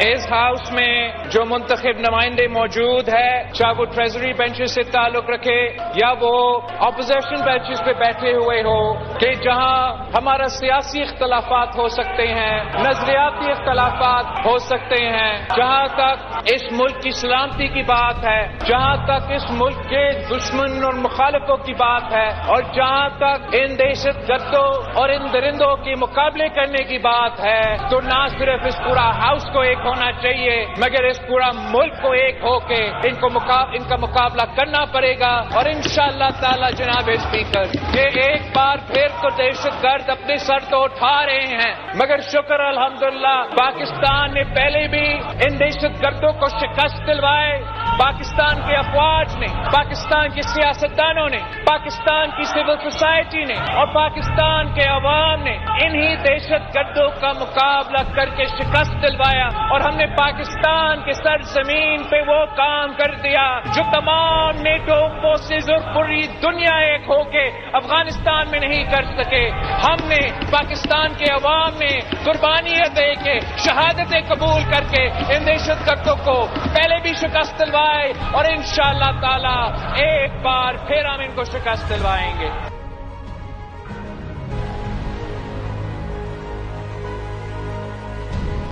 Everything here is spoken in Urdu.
اس ہاؤس میں جو منتخب نمائندے موجود ہے، چاہے وہ ٹریزری بینچز سے تعلق رکھے یا وہ اپوزیشن بینچز پہ بیٹھے ہوئے ہو، کہ جہاں ہمارا سیاسی اختلافات ہو سکتے ہیں، نظریاتی اختلافات ہو سکتے ہیں، جہاں تک اس ملک کی سلامتی کی بات ہے، جہاں تک اس ملک کے دشمن اور مخالفوں کی بات ہے، اور جہاں تک ان دہشت گردوں اور ان درندوں کے مقابلے کرنے کی بات ہے، تو نہ صرف اس پورا ہاؤس کو ایک ہونا چاہیے مگر اس پورا ملک کو ایک ہو کے ان کا مقابلہ کرنا پڑے گا۔ اور انشاءاللہ تعالی جناب اسپیکر، یہ ایک بار پھر تو دہشت گرد اپنے سر تو اٹھا رہے ہیں، مگر شکر الحمدللہ پاکستان نے پہلے بھی ان دہشت گردوں کو شکست دلوائے۔ پاکستان کے افواج نے، پاکستان کے سیاستدانوں نے، پاکستان کی سول سوسائٹی نے اور پاکستان کے عوام نے انہی دہشت گردوں کا مقابلہ کر کے شکست دلوایا، اور ہم نے پاکستان کے سرزمین پہ وہ کام کر دیا جو تمام نیٹو فورسز اور پوری دنیا ایک ہو کے افغانستان میں نہیں کر سکے۔ ہم نے پاکستان کے عوام نے قربانیاں دے کے، شہادتیں قبول کر کے ان دہشت گردوں کو پہلے بھی شکست دلوائے، اور انشاءاللہ تعالی ایک بار پھر ہم ان کو شکست دلوائیں گے۔